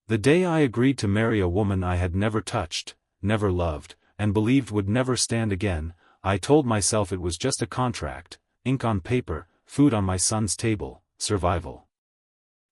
The day I agreed to marry a woman I had never touched, never loved, and believed would never stand again, I told myself it was just a contract, ink on paper, food on my son's table, survival.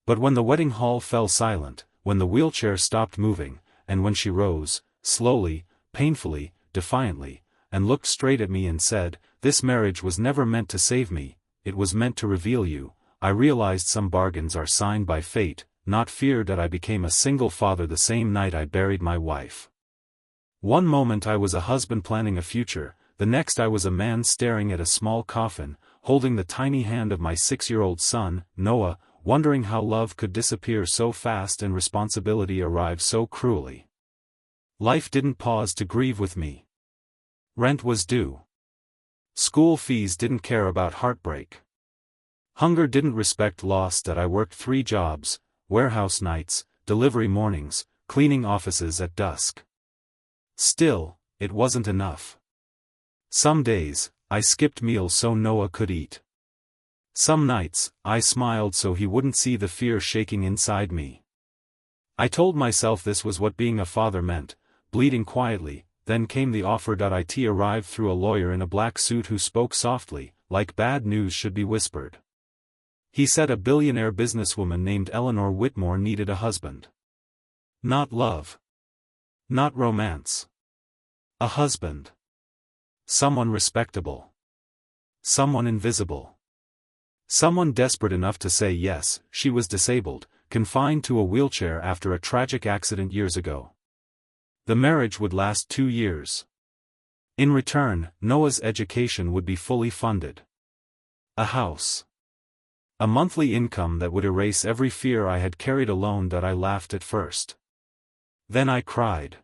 But when the wedding hall fell silent, when the wheelchair stopped moving, and when she rose, slowly, painfully, defiantly, and looked straight at me and said, "This marriage was never meant to save me, it was meant to reveal you," I realized some bargains are signed by fate, not fear that I became a single father the same night I buried my wife. One moment I was a husband planning a future, the next I was a man staring at a small coffin, holding the tiny hand of my 6-year-old son, Noah, wondering how love could disappear so fast and responsibility arrive so cruelly. Life didn't pause to grieve with me. Rent was due. School fees didn't care about heartbreak. Hunger didn't respect loss that I worked 3 jobs, warehouse nights, delivery mornings, cleaning offices at dusk. Still, it wasn't enough. Some days, I skipped meals so Noah could eat. Some nights, I smiled so he wouldn't see the fear shaking inside me. I told myself this was what being a father meant, bleeding quietly. Then came the offer. It arrived through a lawyer in a black suit who spoke softly, like bad news should be whispered. He said a billionaire businesswoman named Eleanor Whitmore needed a husband. Not love. Not romance. A husband. Someone respectable. Someone invisible. Someone desperate enough to say yes. She was disabled, confined to a wheelchair after a tragic accident years ago. The marriage would last 2 years. In return, Noah's education would be fully funded. A house. A monthly income that would erase every fear I had carried alone. I laughed at first. Then I cried.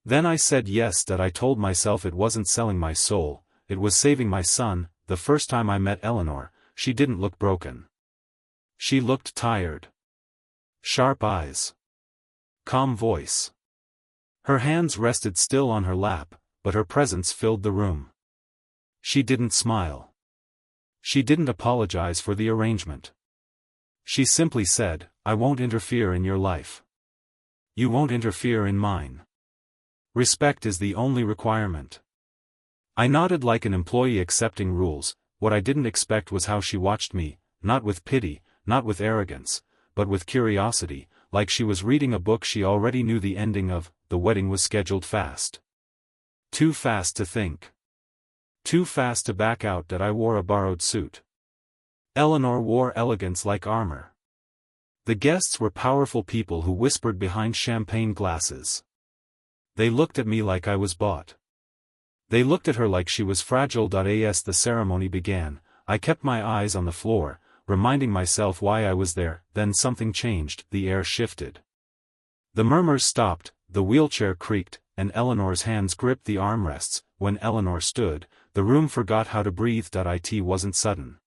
Then I said yes. I told myself it wasn't selling my soul, it was saving my son. The first time I met Eleanor, she didn't look broken. She looked tired. Sharp eyes. Calm voice. Her hands rested still on her lap, but her presence filled the room. She didn't smile. She didn't apologize for the arrangement. She simply said, "I won't interfere in your life. You won't interfere in mine. Respect is the only requirement." I nodded like an employee accepting rules. What I didn't expect was how she watched me, not with pity, not with arrogance, but with curiosity, like she was reading a book she already knew the ending of. The wedding was scheduled fast. Too fast to think. Too fast to back out. I wore a borrowed suit. Eleanor wore elegance like armor. The guests were powerful people who whispered behind champagne glasses. They looked at me like I was bought. They looked at her like she was fragile. As the ceremony began, I kept my eyes on the floor, reminding myself why I was there. Then something changed. The air shifted. The murmurs stopped, the wheelchair creaked, and Eleanor's hands gripped the armrests. When Eleanor stood, the room forgot how to breathe. It wasn't sudden.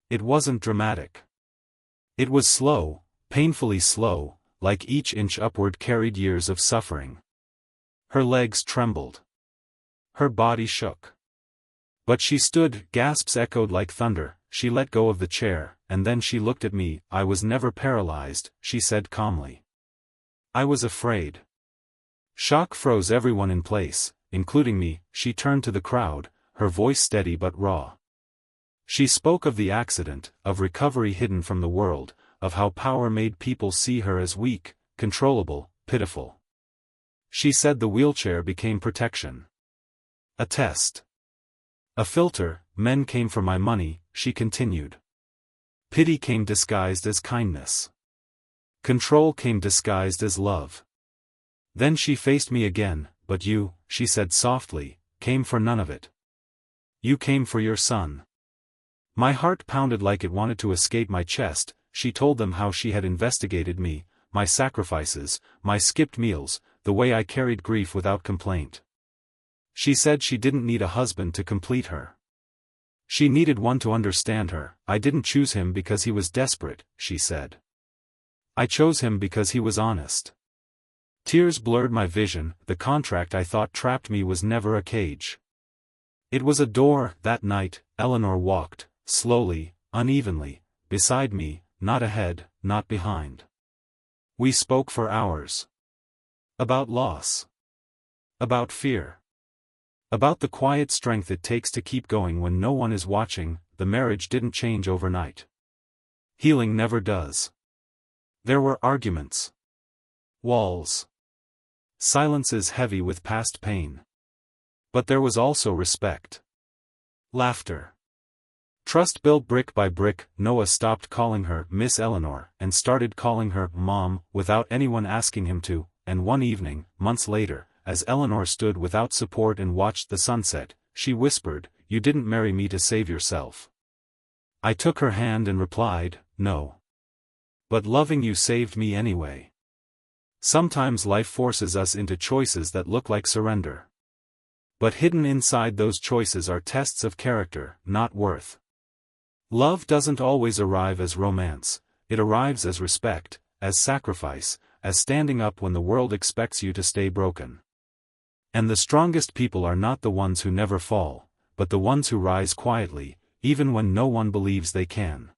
It wasn't dramatic. It was slow, painfully slow, like each inch upward carried years of suffering. Her legs trembled. Her body shook. But she stood. Gasps echoed like thunder. She let go of the chair, and then she looked at me. "I was never paralyzed," she said calmly. "I was afraid." Shock froze everyone in place, including me. She turned to the crowd, her voice steady but raw. She spoke of the accident, of recovery hidden from the world, of how power made people see her as weak, controllable, pitiful. She said the wheelchair became protection. A test. A filter. Men came for my money, she continued. Pity came disguised as kindness. Control came disguised as love. Then she faced me again. "But you," she said softly, "came for none of it. You came for your son." My heart pounded like it wanted to escape my chest. She told them how she had investigated me, my sacrifices, my skipped meals, the way I carried grief without complaint. She said she didn't need a husband to complete her. She needed one to understand her. "I didn't choose him because he was desperate," she said. "I chose him because he was honest." Tears blurred my vision. The contract I thought trapped me was never a cage. It was a door. That night, Eleanor walked, slowly, unevenly, beside me, not ahead, not behind. We spoke for hours. About loss. About fear. About the quiet strength it takes to keep going when no one is watching. The marriage didn't change overnight. Healing never does. There were arguments. Walls. Silences heavy with past pain. But there was also respect. Laughter. Trust built brick by brick. Noah stopped calling her Miss Eleanor and started calling her Mom without anyone asking him to, and one evening, months later, as Eleanor stood without support and watched the sunset, she whispered, "You didn't marry me to save yourself." I took her hand and replied, "No. But loving you saved me anyway." Sometimes life forces us into choices that look like surrender. But hidden inside those choices are tests of character, not worth. Love doesn't always arrive as romance, it arrives as respect, as sacrifice, as standing up when the world expects you to stay broken. And the strongest people are not the ones who never fall, but the ones who rise quietly, even when no one believes they can.